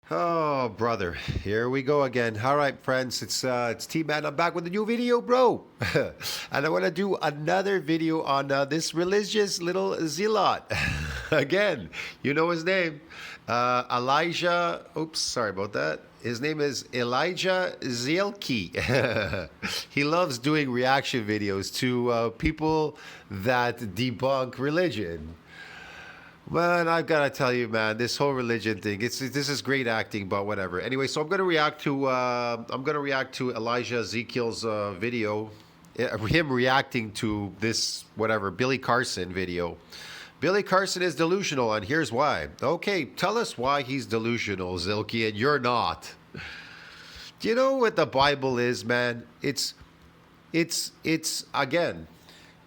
Oh, brother, here we go again. All right, friends, it's T-Man. I'm back with a new video, bro. And I want to do another video on this religious little zealot. Again, you know his name. Elijah, oops, sorry about that. His name is ElijahZielke. He loves doing reaction videos to people that debunk religion. Man, I've got to tell you, man, this whole religion thing, this is great acting, but whatever. Anyway, so I'm going to react to Elijah Ezekiel's video, him reacting to this whatever Billy Carson video. Billy Carson is delusional, and here's why. Okay, tell us why he's delusional, Zielke, and you're not. Do you know what the Bible is, man? It's again.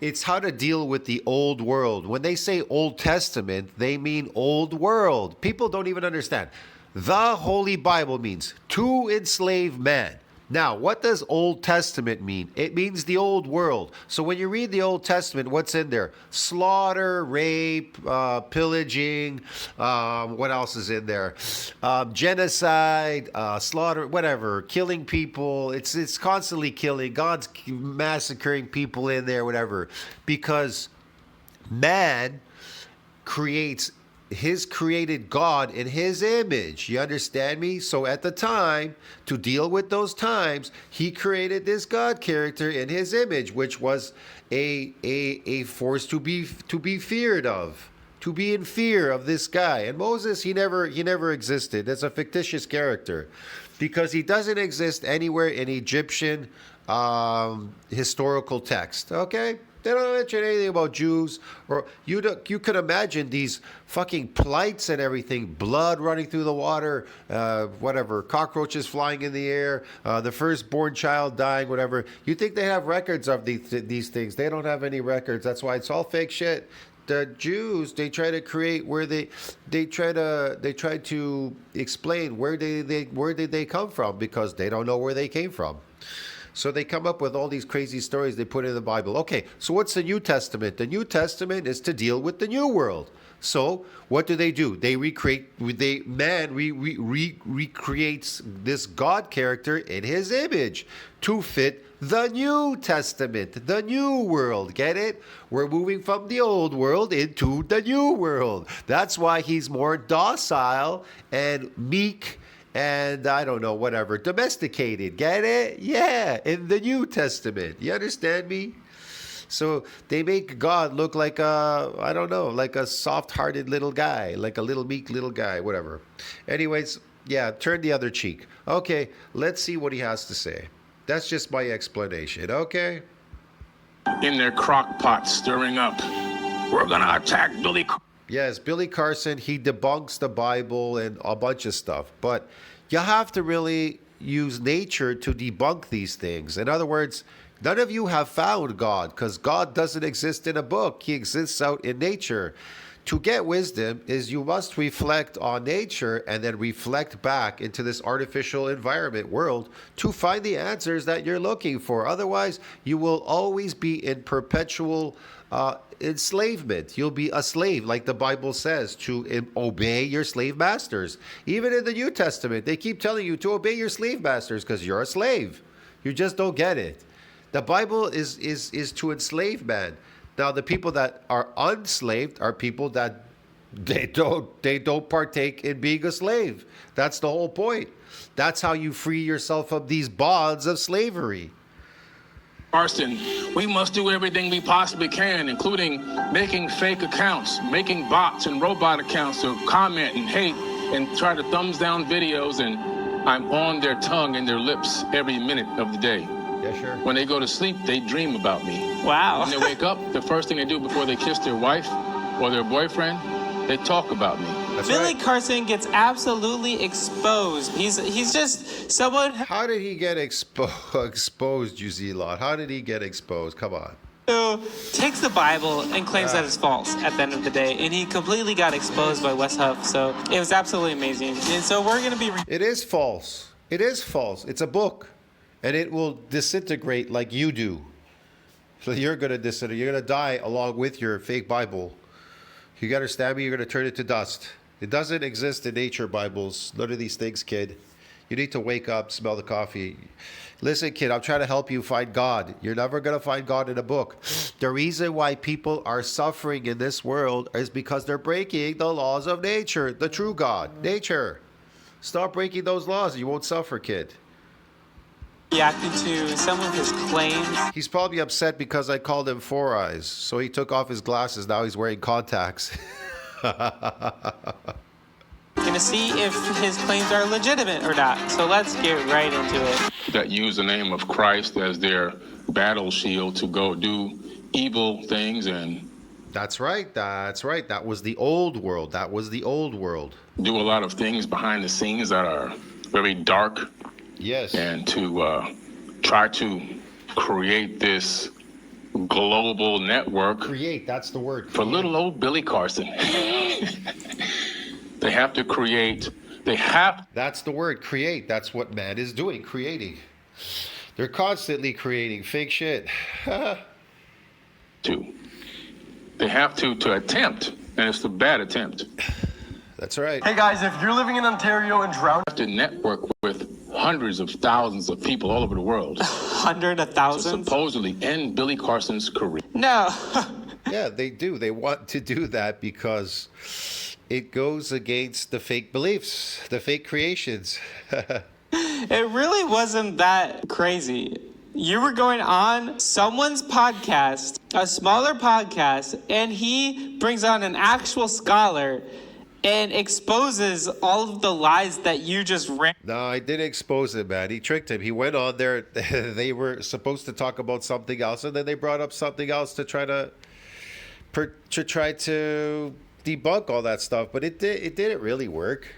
It's how to deal with the old world. When they say Old Testament, they mean old world. People don't even understand. The Holy Bible means to enslave man. Now, what does Old Testament mean? It means the old world. So when you read the Old Testament, what's in there? Slaughter, rape, pillaging, what else is in there? Genocide, slaughter, whatever, killing people. It's constantly killing. God's massacring people in there, whatever. Because man creates his created God in his image. You understand me? So at the time, to deal with those times, he created this God character in his image, which was a force to be feared of, to be in fear of this guy. And Moses, he never existed. That's a fictitious character because he doesn't exist anywhere in Egyptian historical text. Okay? They don't mention anything about Jews, or you could imagine these fucking plights and everything, blood running through the water, whatever, cockroaches flying in the air, the firstborn child dying, whatever. You think they have records of these things? They don't have any records. That's why it's all fake shit. The Jews, they try to create where they try to explain where did they come from, because they don't know where they came from. So they come up with all these crazy stories they put in the Bible. Okay, so what's the New Testament? The New Testament is to deal with the New World. So what do? They recreate. Man recreates this God character in his image to fit the New Testament, the New World. Get it? We're moving from the old world into the New World. That's why he's more docile and meek and I don't know, whatever, domesticated. Get it? Yeah, in the New Testament. You understand me? So they make God look like I don't know, like a soft-hearted little guy, like a little meek little guy, whatever. Anyways, yeah, turn the other cheek. Okay, let's see what he has to say. That's just my explanation, okay? In their crock pot stirring up. We're gonna attack Billy. Yes, Billy Carson, he debunks the Bible and a bunch of stuff. But you have to really use nature to debunk these things. In other words, none of you have found God, because God doesn't exist in a book. He exists out in nature. To get wisdom is you must reflect on nature and then reflect back into this artificial environment world to find the answers that you're looking for. Otherwise, you will always be in perpetual enslavement. You'll be a slave, like the Bible says, to obey your slave masters. Even in the New Testament, they keep telling you to obey your slave masters because you're a slave. You just don't get it. The Bible is to enslave man. Now, the people that are unslaved are people that they don't partake in being a slave. That's the whole point. That's how you free yourself of these bonds of slavery. Carson, we must do everything we possibly can, including making fake accounts, making bots and robot accounts to comment and hate and try to thumbs down videos, and I'm on their tongue and their lips every minute of the day. Yeah, sure. When they go to sleep, they dream about me. Wow. When they wake up, the first thing they do before they kiss their wife or their boyfriend, they talk about me. That's Billy right. Carson gets absolutely exposed. He's just someone How did he get exposed, you zealot? How did he get exposed? Come on. who takes the Bible and claims that it's false at the end of the day. And he completely got exposed by Wes Huff. So it was absolutely amazing. And so we're going to be... It is false. It is false. It's a book. And it will disintegrate like you do. So you're going to disintegrate. You're going to die along with your fake Bible. You understand me? You're going to turn it to dust. It doesn't exist in nature Bibles. None of these things, kid. You need to wake up, smell the coffee. Listen, kid, I'm trying to help you find God. You're never going to find God in a book. The reason why people are suffering in this world is because they're breaking the laws of nature, the true God, nature. Stop breaking those laws. You won't suffer, kid. Reacting to some of his claims. He's probably upset because I called him Four Eyes. So he took off his glasses. Now he's wearing contacts. Going to see if his claims are legitimate or not. So let's get right into it. That use the name of Christ as their battle shield to go do evil things and That's right. That's right. That was the old world. That was the old world. do a lot of things behind the scenes that are very dark. Yes. And to try to create this global network Create. That's the word. for little old Billy Carson. They have to create. That's the word. Create. That's what man is doing. Creating. They're constantly creating fake shit. They have to attempt, and it's a bad attempt. That's right. Hey guys, if you're living in Ontario and drowning, Have to network with hundreds of thousands of people all over the world Hundred of to thousands? supposedly end Billy Carson's career. No. Yeah, they do. They want to do that because it goes against the fake beliefs, the fake creations. It really wasn't that crazy. You were going on someone's podcast, a smaller podcast, and he brings on an actual scholar and exposes all of the lies that you just ran. No, I didn't expose him, man. He tricked him. He went on there. They were supposed to talk about something else, and then they brought up something else to try to debunk all that stuff. But it didn't really work.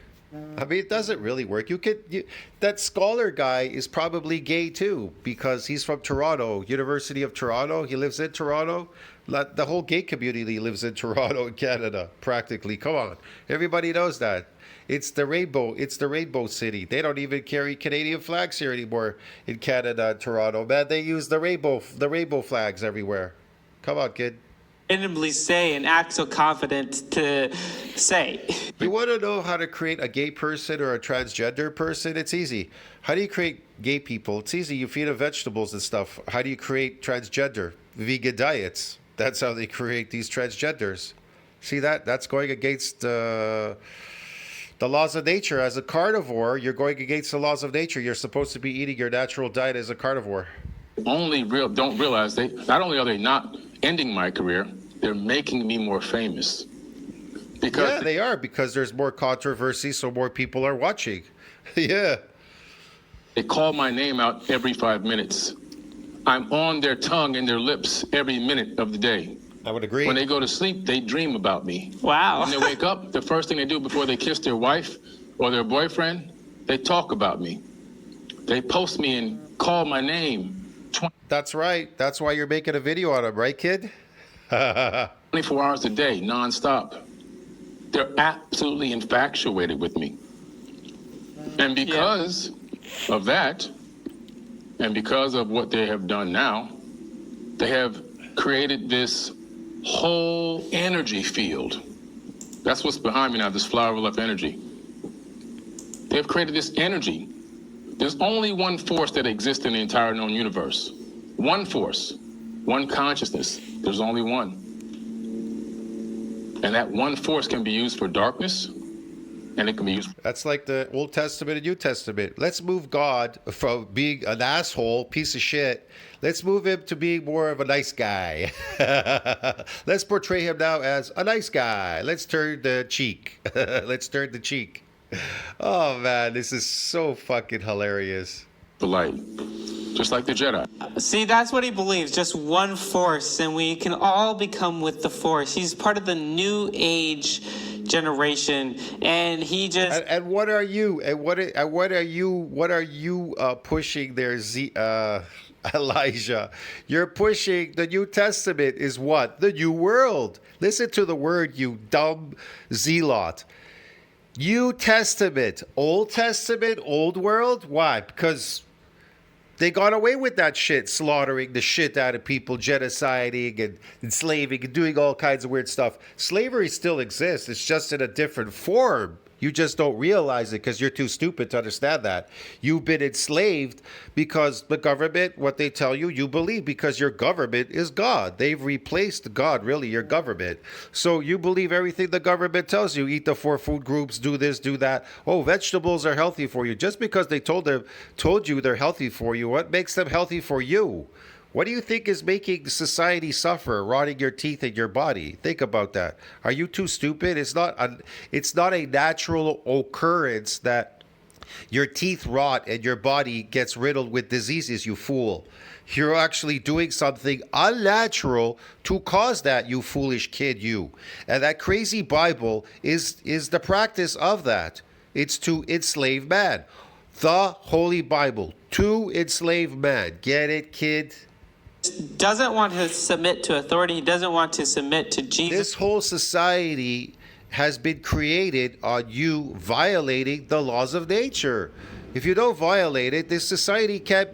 I mean, it doesn't really work. That scholar guy is probably gay too because he's from Toronto, University of Toronto. He lives in Toronto. The whole gay community lives in Toronto, in Canada, practically. Come on, everybody knows that. It's the rainbow. It's the rainbow city. They don't even carry Canadian flags here anymore in Canada, Toronto. Man, they use the rainbow flags everywhere. Come on, kid. Randomly say and act so confident to say. You want to know how to create a gay person or a transgender person? It's easy. How do you create gay people? It's easy. You feed them vegetables and stuff. How do you create transgender? Vegan diets. That's how they create these transgenders. See that? That's going against the laws of nature. As a carnivore, you're going against the laws of nature. You're supposed to be eating your natural diet as a carnivore. Don't realize they not only are they not ending my career, they're making me more famous. Because They are, because there's more controversy, so more people are watching. Yeah. they call my name out every 5 minutes. I'm on their tongue and their lips every minute of the day. I would agree. When they go to sleep, they dream about me. Wow. When they wake up, the first thing they do before they kiss their wife or their boyfriend, they talk about me. They post me and call my name That's right. That's why you're making a video on him, right, kid? 24 hours a day, nonstop. They're absolutely infatuated with me. And because of that, and because of what they have done now, they have created this whole energy field. That's what's behind me now, this flower of life energy. They've created this energy. There's only one force that exists in the entire known universe. One force, one consciousness. There's only one. And that one force can be used for darkness, and it can be used. That's like the Old Testament and New Testament. Let's move God from being an asshole, piece of shit. Let's move him to being more of a nice guy. Let's portray him now as a nice guy. Let's turn the cheek. Let's turn the cheek. Oh, man, this is so fucking hilarious. The light, just like the Jedi. See, that's what he believes. Just one force, and we can all become with the force. He's part of the new age generation, and he just. And what are you? And what are you pushing there, Elijah? You're pushing the New Testament is what? The New World. Listen to the word, you dumb zealot. New Testament, Old Testament, Old World. Why? Because They got away with that shit, slaughtering the shit out of people, genociding and enslaving and doing all kinds of weird stuff. Slavery still exists. It's just in a different form. You just don't realize it because you're too stupid to understand that. You've been enslaved because the government, what they tell you, you believe because your government is God. They've replaced God, really, your government. So you believe everything the government tells you. Eat the 4 food groups, do this, do that. Oh, vegetables are healthy for you. Just because they told you they're healthy for you, what makes them healthy for you? What do you think is making society suffer, rotting your teeth and your body? Think about that. Are you too stupid? It's not a natural occurrence that your teeth rot and your body gets riddled with diseases, you fool. You're actually doing something unnatural to cause that, you foolish kid, you. And that crazy Bible is the practice of that. It's to enslave man. The Holy Bible, to enslave man. Get it, kid? Doesn't want to submit to authority. He doesn't want to submit to Jesus. This whole society has been created on you violating the laws of nature. If you don't violate it, this society can't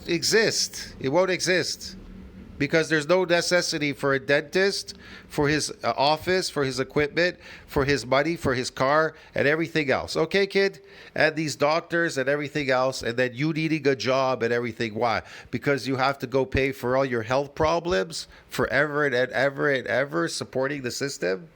exist. It won't exist. Because there's no necessity for a dentist, for his office, for his equipment, for his money, for his car, and everything else. Okay, kid? And these doctors and everything else, and then you needing a job and everything. Why? Because you have to go pay for all your health problems forever and ever and ever, supporting the system?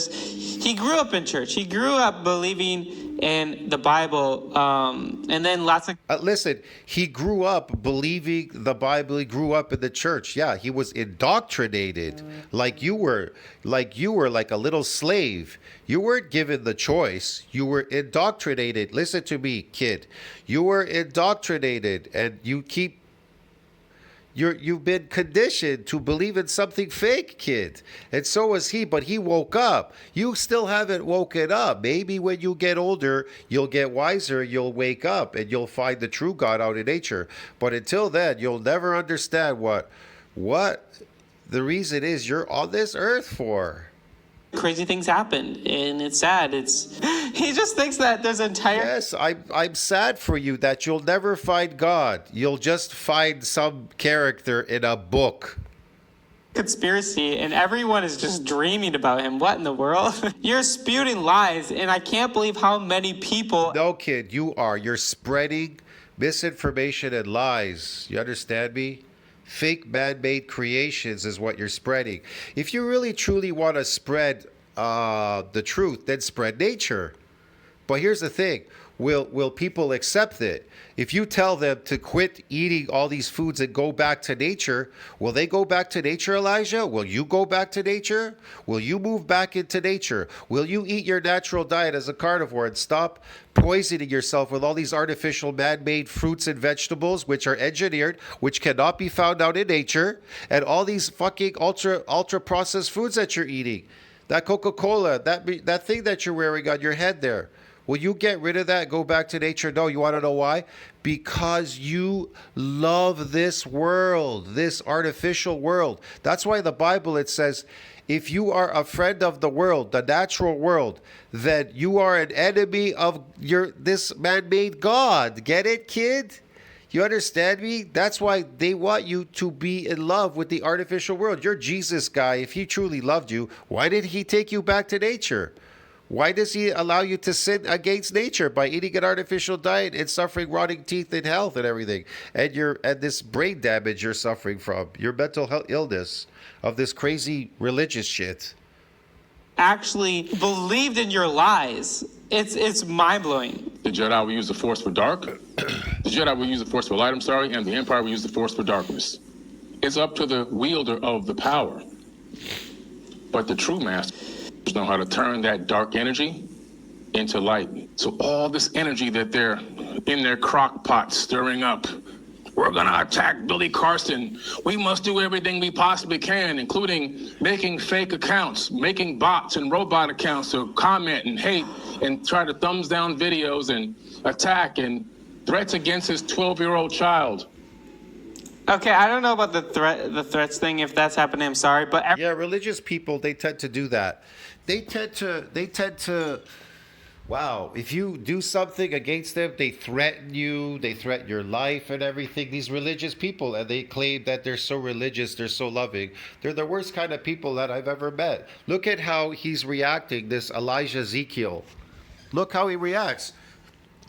He grew up in church. He grew up believing in the Bible, and then lots of... Listen, he grew up believing the Bible. He grew up in the church. Yeah, he was indoctrinated like you were like a little slave. You weren't given the choice. You were indoctrinated. Listen to me, kid. You were indoctrinated, and you've been conditioned to believe in something fake, kid. And so was he, but he woke up. You still haven't woken up. Maybe when you get older, you'll get wiser, you'll wake up, and you'll find the true God out in nature. But until then, you'll never understand what the reason is you're on this earth for. Crazy things happen, and it's sad. He just thinks that there's entire... Yes, I'm sad for you that you'll never find God. You'll just find some character in a book. Conspiracy, and everyone is just dreaming about him. What in the world? You're spewing lies, and I can't believe how many people... No, kid, you are. You're spreading misinformation and lies. You understand me? Fake man-made creations is what you're spreading. If you really truly want to spread the truth, then spread nature. But here's the thing. Will people accept it? If you tell them to quit eating all these foods and go back to nature, will they go back to nature, Elijah? Will you go back to nature? Will you move back into nature? Will you eat your natural diet as a carnivore and stop poisoning yourself with all these artificial man-made fruits and vegetables which are engineered, which cannot be found out in nature, and all these fucking ultra processed foods that you're eating? That Coca-Cola, that thing that you're wearing on your head there. Will you get rid of that and go back to nature? No, you want to know why? Because you love this world, this artificial world. That's why the Bible, it says, if you are a friend of the world, the natural world, then you are an enemy of this man-made God. Get it, kid? You understand me? That's why they want you to be in love with the artificial world. You're Jesus guy. If he truly loved you, why did he take you back to nature? Why does he allow you to sin against nature by eating an artificial diet and suffering rotting teeth and health and everything? And this brain damage you're suffering from, your mental health illness of this crazy religious shit. Actually believed in your lies. It's mind-blowing. The Jedi will use the Force for dark. The Jedi will use the Force for light, and the Empire will use the Force for darkness. It's up to the wielder of the power. But the true masters know how to turn that dark energy into light. So all this energy that they're in their crock pot stirring up, we're gonna attack Billy Carson. We must do everything we possibly can, including making fake accounts, making bots and robot accounts to comment and hate and try to thumbs down videos and attack and threats against his 12-year-old child. Okay, I don't know about the threats thing, if that's happening, I'm sorry, but... Yeah, religious people, they tend to do that. They tend to Wow, if you do something against them, they threaten you, they threaten your life and everything. These religious people, and they claim that they're so religious, they're so loving. They're the worst kind of people that I've ever met. Look at how he's reacting, this ElijahZielke. Look how he reacts.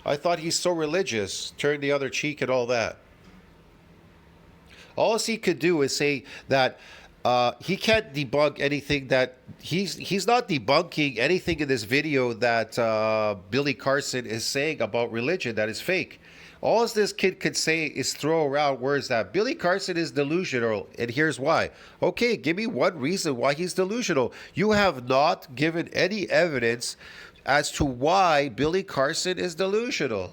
I thought he's so religious, turn the other cheek and all that. All he could do is say that he can't debunk anything that he's not debunking anything in this video that Billy Carson is saying about religion that is fake. All this kid could say is throw around words that Billy Carson is delusional, and here's why. Okay, give me one reason why he's delusional. You have not given any evidence as to why Billy Carson is delusional.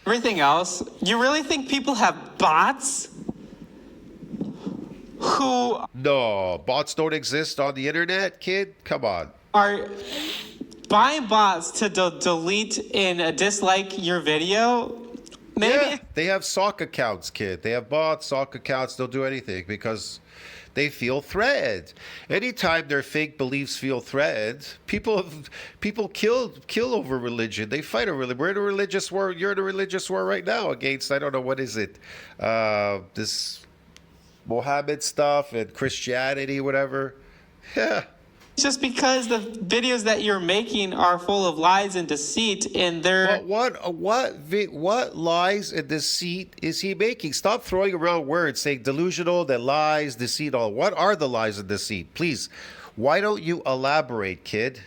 Everything else, you really think people have bots? Who No, bots don't exist on the internet, kid. Come on. are buying bots to delete and dislike your video? Maybe. Yeah, they have sock accounts, kid. They have bots, sock accounts. They'll do anything because they feel threatened. Anytime their fake beliefs feel threatened, people kill over religion. They fight over religion. We're in a religious war. You're in a religious war right now against, I don't know, what is it? This Mohammed stuff and Christianity, whatever. Yeah. Just because the videos that you're making are full of lies and deceit, and they're What lies and deceit is he making? Stop throwing around words saying delusional, that lies, deceit, all. What are the lies and deceit? Please, why don't you elaborate, kid?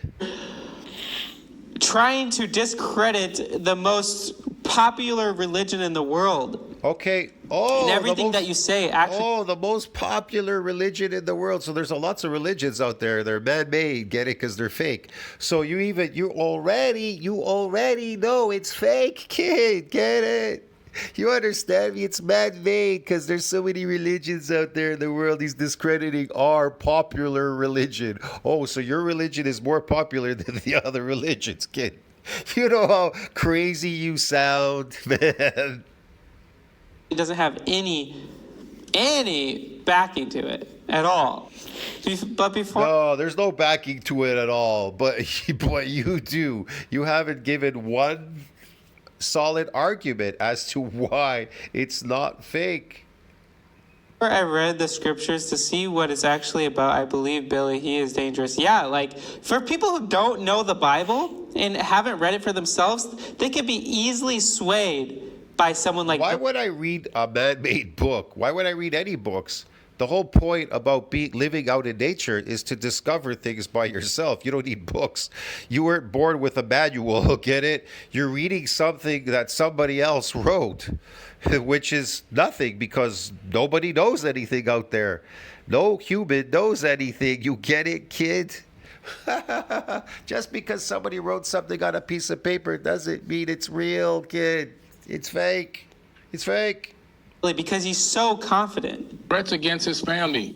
trying to discredit the most popular religion in the world. Okay. Oh, And everything that you say actually. Oh, the most popular religion in the world. So there's lots of religions out there. They're man-made. Get it? Because they're fake. So you already know it's fake, kid. Get it? You understand me? It's man-made because there's so many religions out there in the world. He's discrediting our popular religion. Oh, so your religion is more popular than the other religions, kid. You know how crazy you sound, man. It doesn't have any backing to it at all. But before. No, there's no backing to it at all. But you do. You haven't given one solid argument as to why it's not fake. I read the scriptures to see what it's actually about. I believe, Billy, he is dangerous. Yeah, like, for people who don't know the Bible and haven't read it for themselves, they could be easily swayed by someone like... Why would I read a man-made book? Why would I read any books? The whole point about living out in nature is to discover things by yourself. You don't need books. You weren't born with a manual, get it? You're reading something that somebody else wrote, which is nothing because nobody knows anything out there. No human knows anything. You get it, kid? Just because somebody wrote something on a piece of paper doesn't mean it's real, kid. It's fake. It's fake. Because he's so confident. Threats against his family.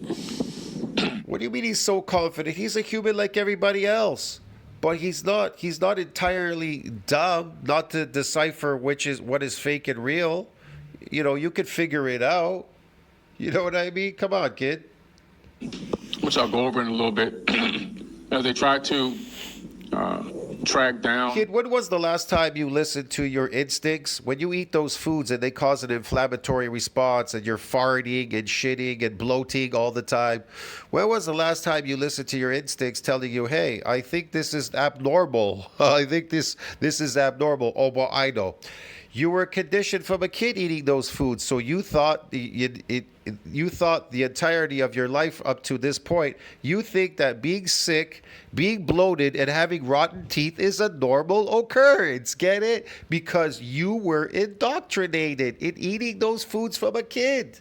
What do you mean he's so confident? He's a human like everybody else. But he's not entirely dumb not to decipher what is fake and real. You know, you could figure it out. You know what I mean? Come on, kid. Which I'll go over in a little bit. As they try to track down. Kid, when was the last time you listened to your instincts? When you eat those foods and they cause an inflammatory response and you're farting and shitting and bloating all the time, when was the last time you listened to your instincts telling you, hey, I think this is abnormal. I think this is abnormal. Oh, well, I know. You were conditioned from a kid eating those foods, so you thought you thought the entirety of your life up to this point, you think that being sick, being bloated, and having rotten teeth is a normal occurrence. Get it? Because you were indoctrinated in eating those foods from a kid.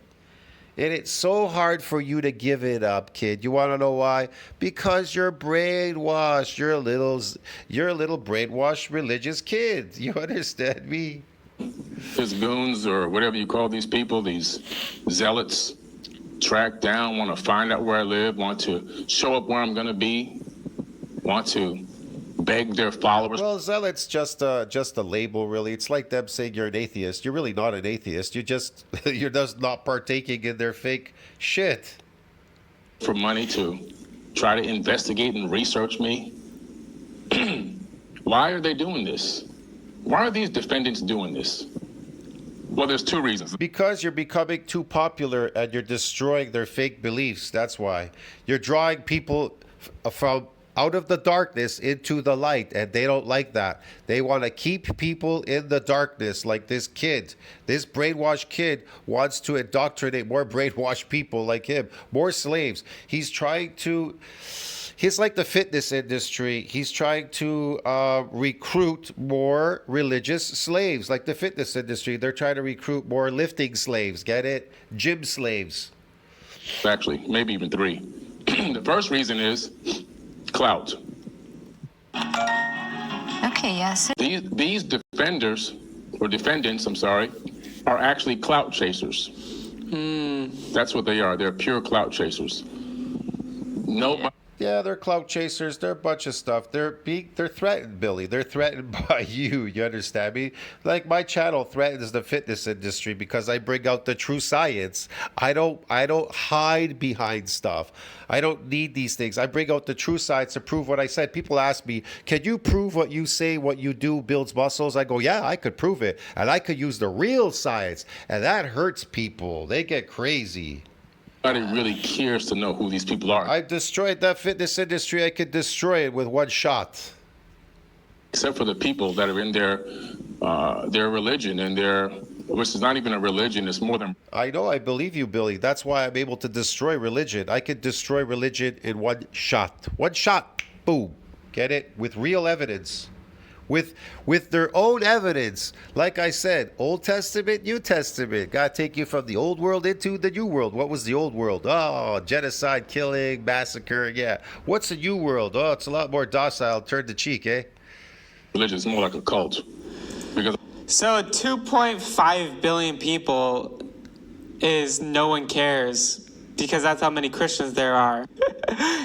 And it's so hard for you to give it up, kid. You want to know why? Because you're brainwashed. You're a little brainwashed religious kid. You understand me? His goons, or whatever you call these people, these zealots, track down, want to find out where I live, want to show up where I'm going to be, want to beg their followers. Well, zealot's just a label, really. It's like them saying you're an atheist. You're really not an atheist. You're just not partaking in their fake shit. For money to try to investigate and research me. Why are they doing this? Why are these defendants doing this? Well, there's two reasons. Because you're becoming too popular and you're destroying their fake beliefs. That's why. You're drawing people from out of the darkness into the light, and they don't like that. They want to keep people in the darkness, like this kid. This brainwashed kid wants to indoctrinate more brainwashed people like him, more slaves. He's like the fitness industry. He's trying to recruit more religious slaves, like the fitness industry. They're trying to recruit more lifting slaves. Get it? Gym slaves. Actually, maybe even three. The first reason is clout. Okay, yes. These defendants, are actually clout chasers. That's what they are. They're pure clout chasers. Nobody. Yeah, they're clout chasers. They're a bunch of stuff. They're threatened, Billy. They're threatened by you. You understand me? Like my channel threatens the fitness industry because I bring out the true science. I don't hide behind stuff. I don't need these things. I bring out the true science to prove what I said. People ask me, "Can you prove what you say, what you do builds muscles?" I go, "Yeah, I could prove it, and I could use the real science." And that hurts people. They get crazy. Nobody really cares to know who these people are. I destroyed that fitness industry. I could destroy it with one shot. Except for the people that are in their religion and which is not even a religion, it's more than. I know, I believe you, Billy. That's why I'm able to destroy religion. I could destroy religion in one shot. One shot. Boom. Get it? With real evidence. With their own evidence. Like I said, Old Testament, New Testament. Got to take you from the old world into the new world. What was the old world? Oh, genocide, killing, massacre, yeah. What's the new world? Oh, it's a lot more docile. Turn the cheek, eh? Religion is more like a cult. Because So 2.5 billion people is no one cares because that's how many Christians there are.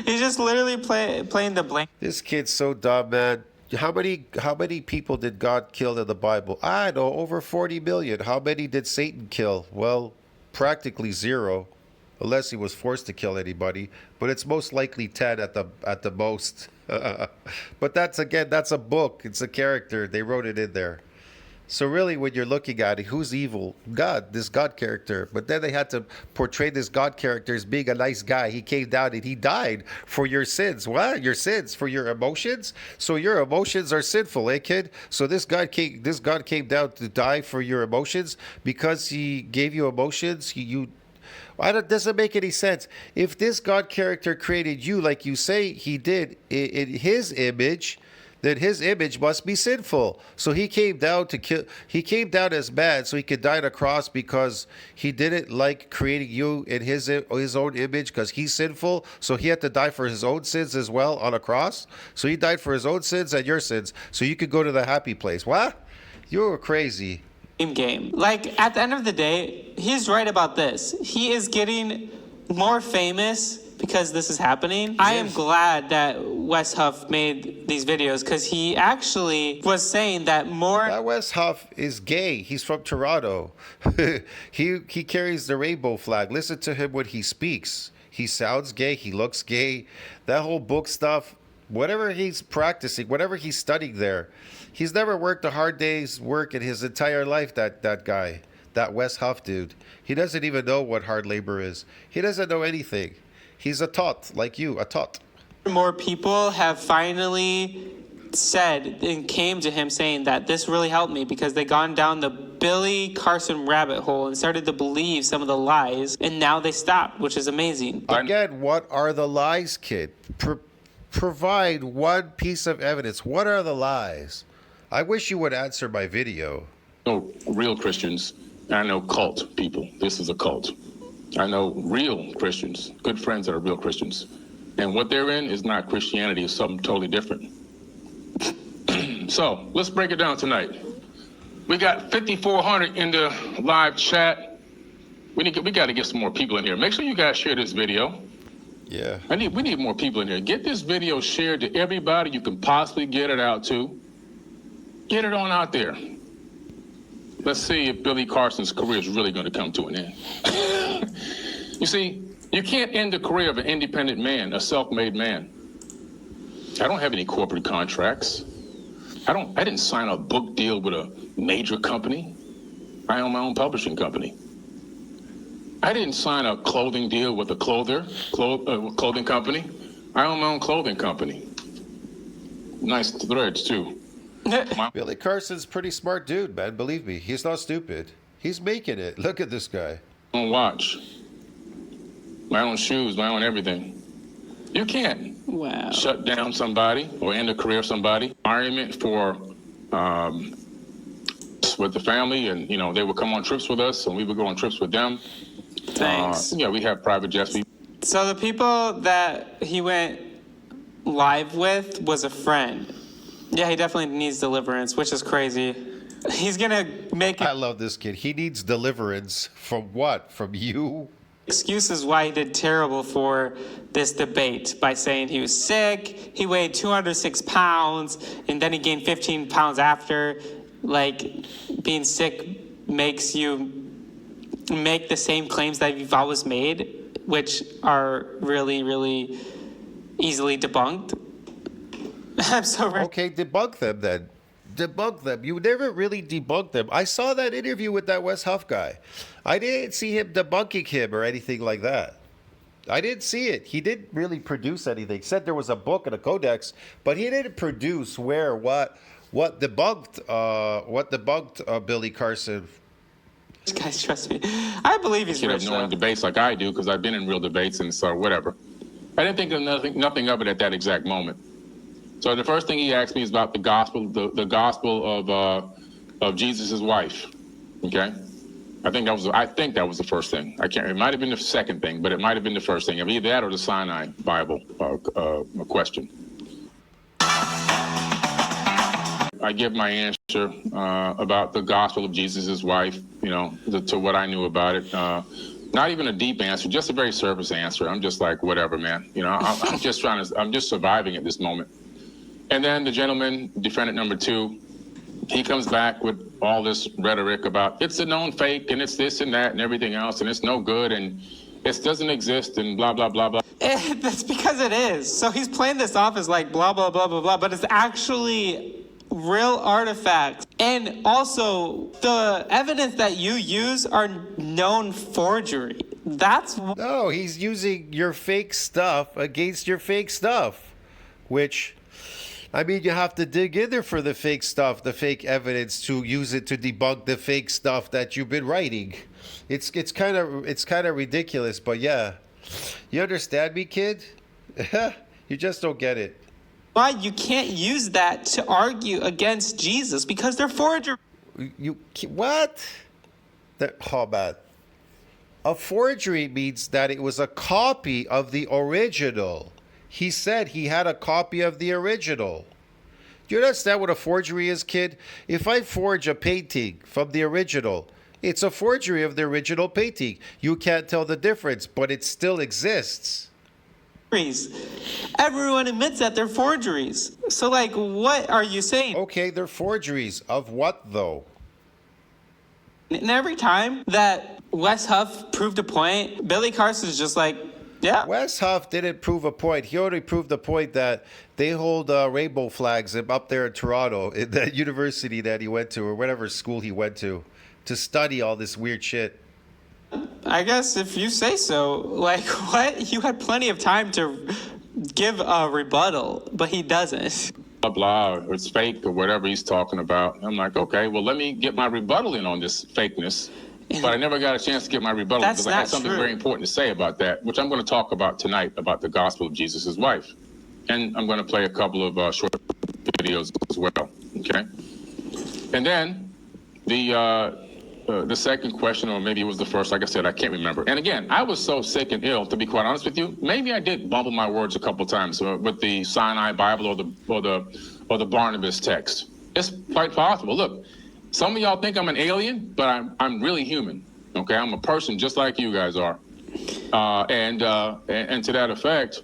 He's just literally playing the blank. This kid's so dumb, man. How many people did God kill in the Bible? I know, over 40 million. How many did Satan kill? Well, practically zero, unless he was forced to kill anybody. But it's most likely 10 at the most. But that's a book. It's a character. They wrote it in there. So really, when you're looking at it, who's evil? God, this God character. But then they had to portray this God character as being a nice guy. He came down and he died for your sins. What? Your sins? For your emotions? So your emotions are sinful, eh, kid? So this God came down to die for your emotions because he gave you emotions. It doesn't make any sense. If this God character created you like you say he did in his image, then his image must be sinful. So he came down to kill. He came down as man, so he could die on a cross because he didn't like creating you in his own image because he's sinful. So he had to die for his own sins as well on a cross. So he died for his own sins and your sins, so you could go to the happy place. What? You're crazy. Game. Like, at the end of the day, he's right about this. He is getting more famous because this is happening. I am glad that Wes Huff made these videos because he actually was saying that more. That Wes Huff is gay. He's from Toronto. He carries the rainbow flag. Listen to him when he speaks. He sounds gay. He looks gay. That whole book stuff, whatever he's practicing, whatever he's studying there, he's never worked a hard day's work in his entire life, that guy, that Wes Huff dude. He doesn't even know what hard labor is. He doesn't know anything. He's a tot, like you, a tot. More people have finally said and came to him saying that this really helped me because they gone down the Billy Carson rabbit hole and started to believe some of the lies, and now they stopped, which is amazing. Again, what are the lies, kid? Provide one piece of evidence. What are the lies? I wish you would answer my video. No real Christians, and I know cult people. This is a cult. I know real Christians, good friends that are real Christians. And what they're in is not Christianity, it's something totally different. So, let's break it down tonight. We got 5,400 in the live chat. We got to get some more people in here. Make sure you guys share this video. Yeah. We need more people in here. Get this video shared to everybody you can possibly get it out to. Get it on out there. Let's see if Billy Carson's career is really going to come to an end. You see, you can't end the career of an independent man, a self-made man. I don't have any corporate contracts. I didn't sign a book deal with a major company. I own my own publishing company. I didn't sign a clothing deal with a clothing company. I own my own clothing company. Nice threads, too. Billy Carson's pretty smart dude, man. Believe me, he's not stupid. He's making it. Look at this guy. My own watch, my own shoes, my own everything. You can't shut down somebody or end a career of somebody. Environment for with the family, and they would come on trips with us, and we would go on trips with them. Thanks. Yeah, we have private jets. So the people that he went live with was a friend. Yeah, he definitely needs deliverance, which is crazy. He's gonna make I love this kid. He needs deliverance from what? From you? excuses why he did terrible for this debate by saying he was sick, he weighed 206 pounds, and then he gained 15 pounds after. Like, being sick makes you make the same claims that you've always made, which are really, really easily debunked. I'm so Okay, debunk them then. Debunk them. You never really debunked them. I saw that interview with that Wes Huff guy. I didn't see him debunking him or anything like that. I didn't see it. He didn't really produce anything. He said there was a book and a codex, but he didn't produce what debunked Billy Carson. Guys, trust me. I believe he's rich. Knowing debates like I do, because I've been in real debates, and so whatever. I didn't think of nothing of it at that exact moment. So the first thing he asked me is about the gospel, the gospel of Jesus' wife. Okay, I think that was the first thing. It might have been the second thing, but it might have been the first thing. Either that or the Sinai Bible question. I give my answer about the gospel of Jesus' wife. To what I knew about it. Not even a deep answer, just a very surface answer. I'm just like, whatever, man. I'm just surviving at this moment. And then the gentleman, defendant number 2, he comes back with all this rhetoric about it's a known fake and it's this and that and everything else and it's no good and it doesn't exist and blah, blah, blah, blah. That's because it is. So he's playing this off as like blah, blah, blah, blah, blah, but it's actually real artifacts. And also, the evidence that you use are known forgery. No, he's using your fake stuff against your fake stuff, which... I mean, you have to dig in there for the fake stuff, the fake evidence, to use it to debunk the fake stuff that you've been writing. It's kind of ridiculous, but yeah, you understand me, kid? You just don't get it. Why you can't use that to argue against Jesus because they're forgery. What? Oh man, a forgery means that it was a copy of the original. He said he had a copy of the original. Do you understand what a forgery is, kid? If I forge a painting from the original, it's a forgery of the original painting. You can't tell the difference, but it still exists. Everyone admits that they're forgeries. So, like, what are you saying? Okay, they're forgeries. Of what, though? And every time that Wes Huff proved a point, Billy Carson's just like, yeah. Wes Huff didn't prove a point. He already proved the point that they hold rainbow flags up there in Toronto, in that university that he went to, or whatever school he went to study all this weird shit. I guess if you say so. Like, what? You had plenty of time to give a rebuttal, but he doesn't. Blah, blah, or it's fake or whatever he's talking about. I'm like, okay, well, let me get my rebuttal in on this fakeness. But I never got a chance to get my rebuttal because I had something very important to say about that, which I'm going to talk about tonight about the gospel of Jesus' wife. And I'm going to play a couple of short videos as well, okay? And then the second question, or maybe it was the first, like I said, I can't remember. And again, I was so sick and ill, to be quite honest with you, maybe I did bumble my words a couple times with the Sinai Bible or the Barnabas text. It's quite possible. Look. Some of y'all think I'm an alien, but I'm really human. Okay, I'm a person just like you guys are, and to that effect,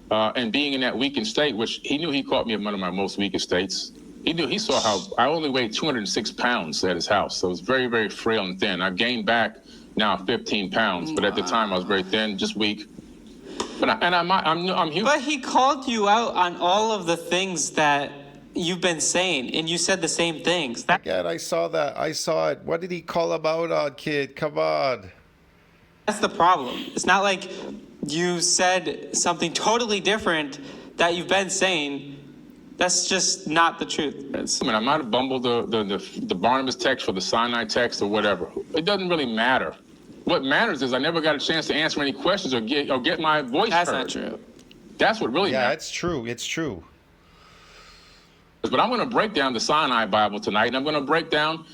and being in that weakened state, which he knew he caught me in one of my most weakest states. He saw how I only weighed 206 pounds at his house, so it was very, very frail and thin. I've gained back now 15 pounds, but at the time I was very thin, just weak. But I'm human. But he called you out on all of the things that you've been saying, and you said the same things. Again, I saw that. I saw it. What did he call him out on, kid? Come on. That's the problem. It's not like you said something totally different that you've been saying. That's just not the truth. I mean, I might have bumbled the Barnabas text for the Sinai text or whatever. It doesn't really matter. What matters is I never got a chance to answer any questions or get my voice That's heard. not true. That's what really Yeah, matters. it's true. It's true. But I'm going to break down the Sinai Bible tonight, and I'm going to break down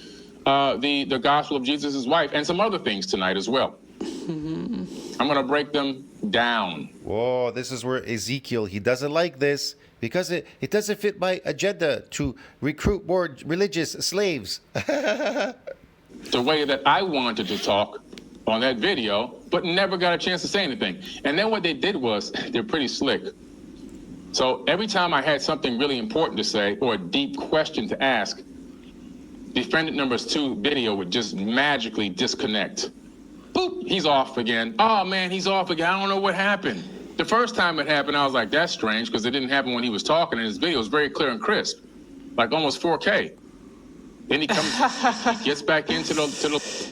the Gospel of Jesus' wife and some other things tonight as well. I'm going to break them down. Whoa, this is where Ezekiel, he doesn't like this because it doesn't fit my agenda to recruit more religious slaves. The way that I wanted to talk on that video, but never got a chance to say anything. And then what they did was, they're pretty slick. So every time I had something really important to say or a deep question to ask, defendant number 2 video would just magically disconnect. Boop, he's off again. Oh man, he's off again. I don't know what happened. The first time it happened, I was like, that's strange, because it didn't happen when he was talking, and his video was very clear and crisp, like almost 4K. Then he comes, he gets back into the.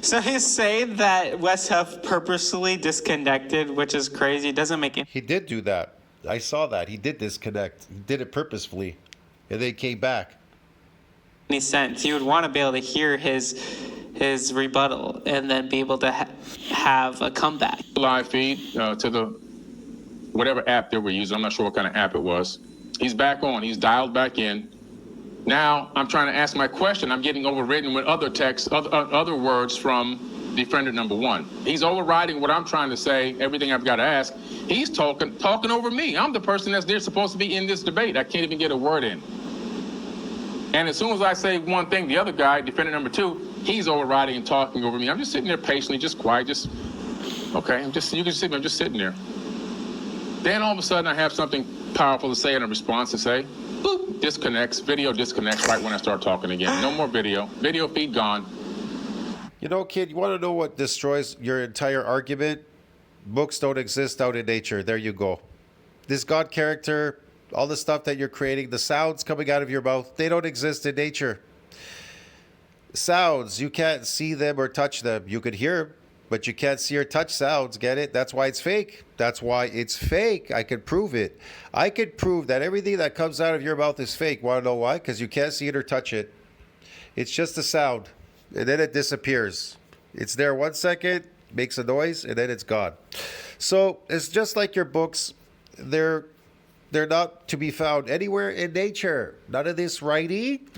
So he's saying that Wes Huff purposely disconnected, which is crazy. It doesn't make He did do that. I saw that. He did disconnect. He did it purposefully. And then he came back. any sense. He would want to be able to hear his rebuttal and then be able to have a comeback. Live feed to the whatever app they were using. I'm not sure what kind of app it was. He's back on. He's dialed back in. Now I'm trying to ask my question. I'm getting overridden with other texts, other words from defendant number 1. He's overriding what I'm trying to say, everything I've got to ask. He's talking over me. I'm the person that's there supposed to be in this debate. I can't even get a word in. And as soon as I say one thing, the other guy, defendant number 2, he's overriding and talking over me. I'm just sitting there patiently, just quiet, okay. You can see me. I'm just sitting there. Then all of a sudden I have something powerful to say and a response to say. Boop, disconnects, video disconnects right when I start talking again. No more video. Video feed gone. You know, kid, you want to know what destroys your entire argument? Books don't exist out in nature. There you go. This God character, all the stuff that you're creating, the sounds coming out of your mouth, they don't exist in nature. Sounds, you can't see them or touch them. You could hear them, but you can't see or touch sounds. Get it? That's why it's fake. That's why it's fake. I could prove it. I could prove that everything that comes out of your mouth is fake. Want to know why? Because you can't see it or touch it. It's just a sound, and then it disappears. It's there 1 second, makes a noise, and then it's gone. So it's just like your books. They're not to be found anywhere in nature. None of this writing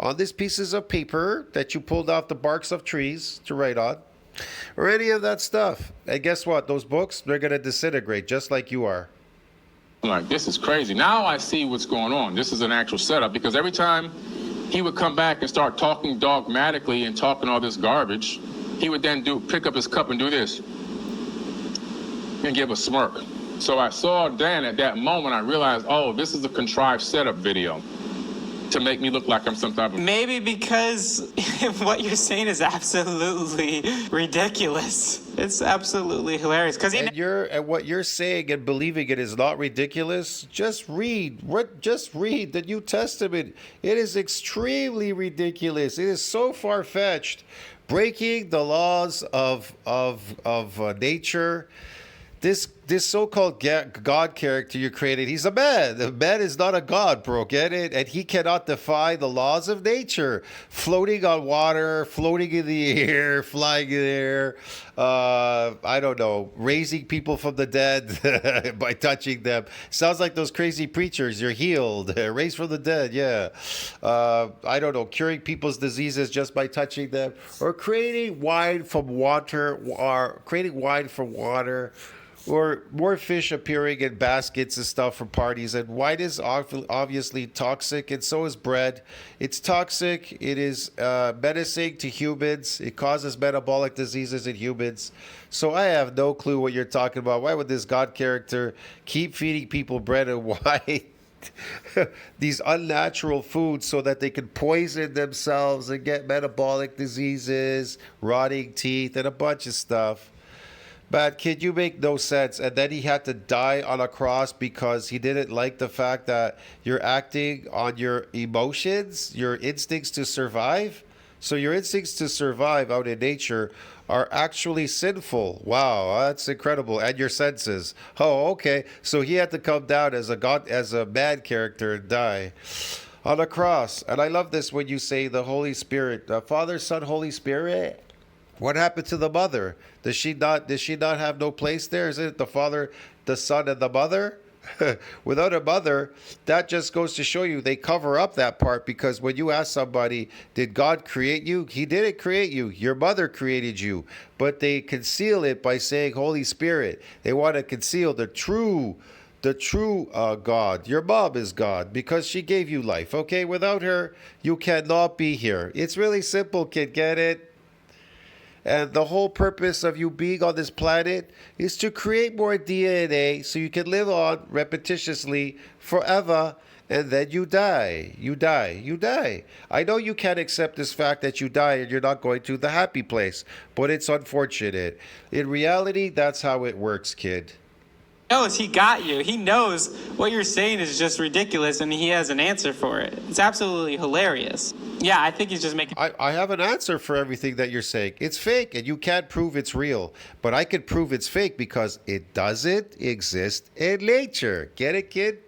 on these pieces of paper that you pulled off the barks of trees to write on, or any of that stuff. And guess what? Those books, they're going to disintegrate just like you are. I'm like, this is crazy. Now I see what's going on. This is an actual setup, because every time he would come back and start talking dogmatically and talking all this garbage, he would then pick up his cup and do this and give a smirk. So I saw Dan at that moment. I realized, oh, this is a contrived setup video to make me look like I'm some type of... Maybe because what you're saying is absolutely ridiculous. It's absolutely hilarious. And what you're saying and believing it is not ridiculous. Just read the New Testament. It is extremely ridiculous. It is so far-fetched. Breaking the laws of nature. This so-called God character you created, he's a man. The man is not a god, bro. Get it? And he cannot defy the laws of nature. Floating on water, floating in the air, flying in the air. I don't know. Raising people from the dead by touching them. Sounds like those crazy preachers. You're healed. Raised from the dead, yeah. I don't know. Curing people's diseases just by touching them. Or creating wine from water. Or more fish appearing in baskets and stuff for parties. And wine is obviously toxic, and so is bread. It's toxic. It is menacing to humans. It causes metabolic diseases in humans. So I have no clue what you're talking about. Why would this God character keep feeding people bread and wine? These unnatural foods so that they can poison themselves and get metabolic diseases, rotting teeth, and a bunch of stuff. But kid, you make no sense. And then he had to die on a cross because he didn't like the fact that you're acting on your emotions, your instincts to survive. So your instincts to survive out in nature are actually sinful. Wow, that's incredible. And your senses. Oh, okay. So he had to come down as a god, as a man character and die on a cross. And I love this when you say the Holy Spirit, Father, Son, Holy Spirit. What happened to the mother? Does she not have no place there? Is it the Father, the Son, and the mother? Without a mother, that just goes to show you they cover up that part, because when you ask somebody, did God create you? He didn't create you. Your mother created you. But they conceal it by saying Holy Spirit. They want to conceal the true God. Your mom is God because she gave you life. Okay, without her, you cannot be here. It's really simple, kid. Get it? And the whole purpose of you being on this planet is to create more DNA so you can live on repetitiously forever, and then you die. You die. You die. I know you can't accept this fact that you die and you're not going to the happy place, but it's unfortunate. In reality, that's how it works, kid. He got you. He knows what you're saying is just ridiculous, and he has an answer for it. It's absolutely hilarious. Yeah, I think he's just making... I have an answer for everything that you're saying. It's fake, and you can't prove it's real. But I can prove it's fake because it doesn't exist in nature. Get it, kid?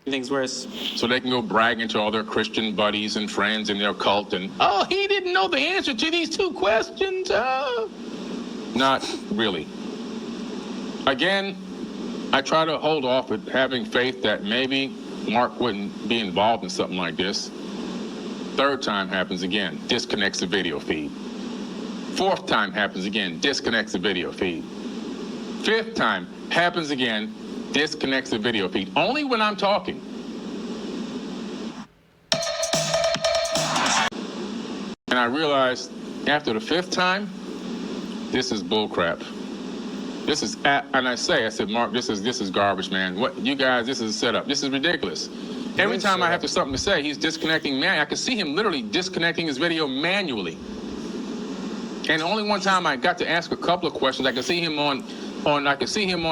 Things worse. So they can go bragging to all their Christian buddies and friends in their cult and, oh, he didn't know the answer to these two questions. Not really. Again, I try to hold off with having faith that maybe Mark wouldn't be involved in something like this. Third time happens again, disconnects the video feed. Fourth time happens again, disconnects the video feed. Fifth time happens again, disconnects the video feed. Only when I'm talking. And I realized after the fifth time, this is bullcrap. This is, and I said, Mark, this is garbage, man. What, you guys, this is a setup. This is ridiculous. Every time I have something to say, he's disconnecting manually. I can see him literally disconnecting his video manually. And only one time I got to ask a couple of questions. I could see him on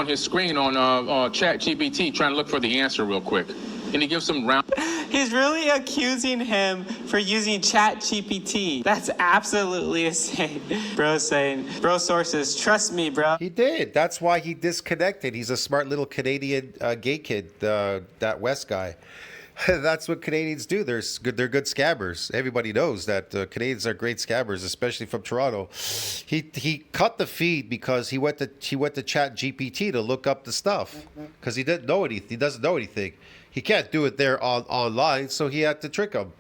his screen on Chat GPT trying to look for the answer real quick. And he gives some round. He's really accusing him for using Chat GPT. That's absolutely insane. Bro sources, trust me, bro. He did. That's why he disconnected. He's a smart little Canadian gay kid, that West guy. That's what Canadians do. They're good scabbers. Everybody knows that Canadians are great scabbers, especially from Toronto. He cut the feed because he went to Chat GPT to look up the stuff because he didn't know anything. He doesn't know anything. He can't do it there online, so he had to trick him.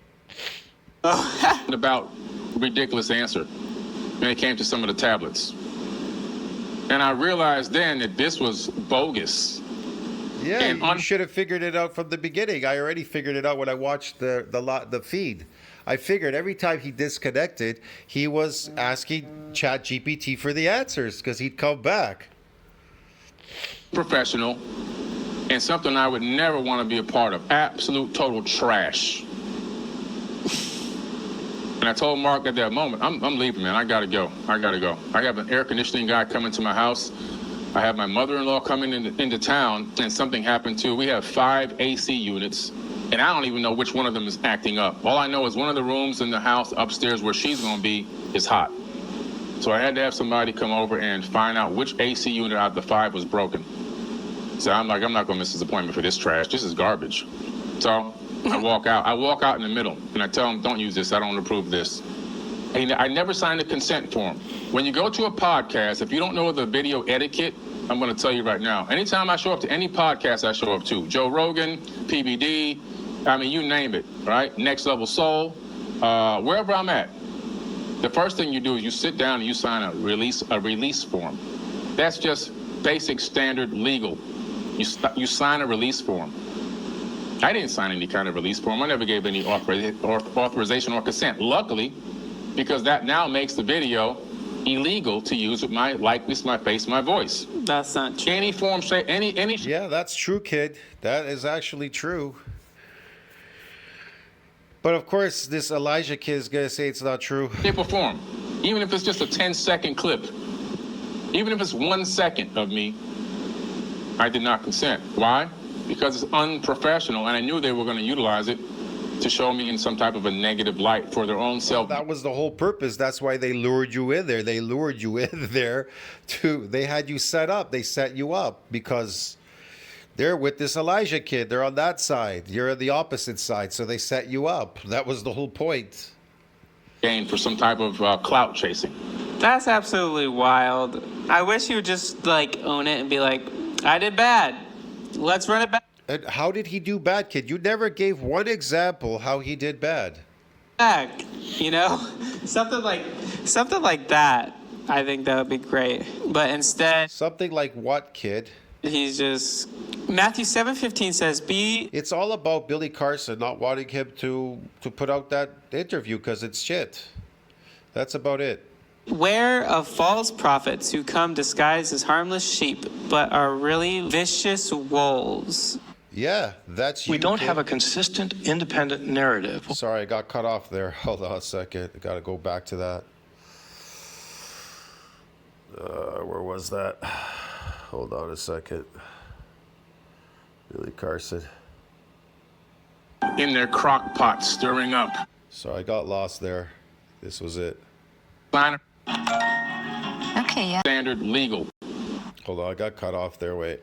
About ridiculous answer when it came to some of the tablets. And I realized then that this was bogus. Yeah, you should have figured it out from the beginning. I already figured it out when I watched the feed. I figured every time he disconnected, he was asking ChatGPT for the answers because he'd come back. Professional, and something I would never want to be a part of. Absolute total trash. And I told Mark at that moment, I'm leaving, man. I gotta go. I have an air conditioning guy coming to my house. I have my mother-in-law coming into town, and something happened too. We have 5 AC units, and I don't even know which one of them is acting up. All I know is one of the rooms in the house upstairs where she's gonna be is hot. So I had to have somebody come over and find out which AC unit out of the 5 was broken. So I'm like, I'm not gonna miss this appointment for this trash. This is garbage. So I walk out in the middle, and I tell them, don't use this, I don't approve this. And I never signed a consent form. When you go to a podcast, if you don't know the video etiquette, I'm going to tell you right now. Anytime I show up to any podcast I show up to, Joe Rogan, PBD, I mean, you name it, right? Next Level Soul, wherever I'm at. The first thing you do is you sit down and you sign a release form. That's just basic standard legal. You sign a release form. I didn't sign any kind of release form. I never gave any authorization or consent. Luckily, because that now makes the video illegal to use with my likeness, my face, my voice. That's not true. Any form, say any. Yeah, that's true, kid. That is actually true. But of course, this Elijah kid is gonna say it's not true. Shape or form, even if it's just a 10-second clip. Even if it's 1 second of me, I did not consent. Why? Because it's unprofessional, and I knew they were going to utilize it to show me in some type of a negative light for their own self. That was the whole purpose. That's why they lured you in there. They lured you in there they had you set up. They set you up because they're with this Elijah kid. They're on that side. You're on the opposite side. So they set you up. That was the whole point. Gain for some type of clout chasing. That's absolutely wild. I wish you would just like own it and be like, I did bad. Let's run it back. And how did he do bad, kid? You never gave one example how he did bad. You know, something like that. I think that would be great. But instead, Something like what, kid? he's just Matthew 7:15 says, "Be." It's all about Billy Carson not wanting him to put out that interview because it's shit. That's about it. Beware of false prophets who come disguised as harmless sheep, but are really vicious wolves. Yeah, that's you. We don't kid. have a consistent, independent narrative. Sorry, I got cut off there. Hold on a second. I got to go back to that. Where was that? Hold on a second. Billy Carson. In their crock pot, stirring up. So I got lost there. This was it. Sign Okay, yeah. standard legal. Hold on, I got cut off there. Wait.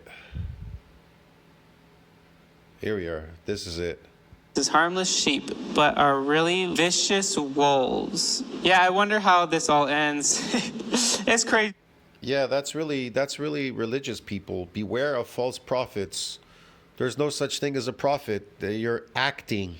Here we are. This is it. As harmless sheep, but are really vicious wolves. Yeah, I wonder how this all ends. It's crazy. Yeah, that's really religious people. Beware of false prophets. There's no such thing as a prophet. You're acting.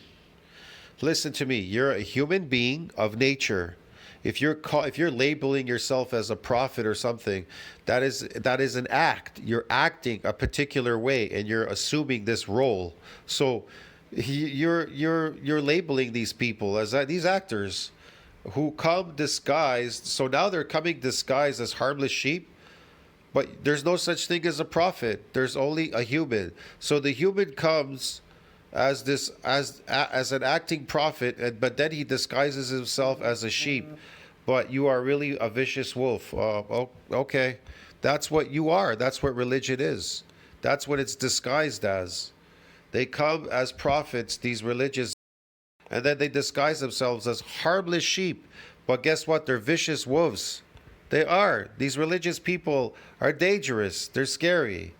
Listen to me. You're a human being of nature. If you're labeling yourself as a prophet or something, that is an act. You're acting a particular way, and you're assuming this role. So you're labeling these people as these actors who come disguised. So now they're coming disguised as harmless sheep. But there's no such thing as a prophet. There's only a human. So the human comes as an acting prophet, but then he disguises himself as a sheep. But you are really a vicious wolf. Okay, that's what you are. That's what religion is. That's what it's disguised as. They come as prophets, these religious, and then they disguise themselves as harmless sheep. But guess what? They're vicious wolves. They are. These religious people are dangerous. They're scary.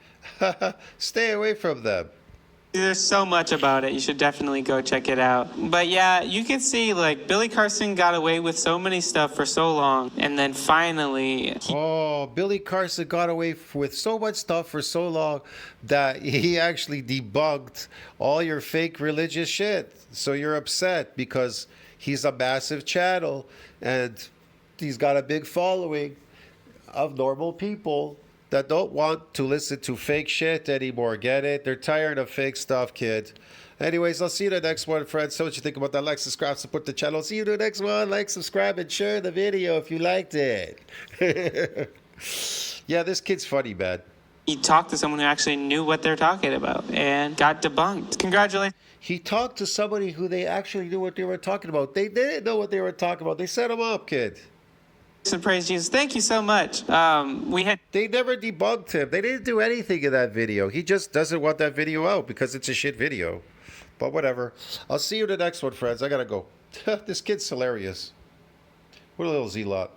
Stay away from them. There's so much about it. You should definitely go check it out. But yeah, you can see like Billy Carson got away with so many stuff for so long, and then finally Billy Carson got away with so much stuff for so long that he actually debunked all your fake religious shit. So you're upset because he's a massive channel and he's got a big following of normal people that don't want to listen to fake shit anymore. Get it? They're tired of fake stuff, kid. Anyways, I'll see you in the next one, friends. So what you think about that? Like, subscribe, support the channel. See you in the next one. Like, subscribe, and share the video if you liked it. Yeah, this kid's funny, man. he talked to someone who actually knew what they're talking about and got debunked. Congratulations. He talked to somebody who they actually knew what they were talking about. They didn't know what they were talking about. They set him up, kid. And praise Jesus. Thank you so much. They never debunked him. They didn't do anything in that video. He just doesn't want that video out because it's a shit video. But whatever. I'll see you in the next one, friends. I gotta go. This kid's hilarious. What a little Z-lot.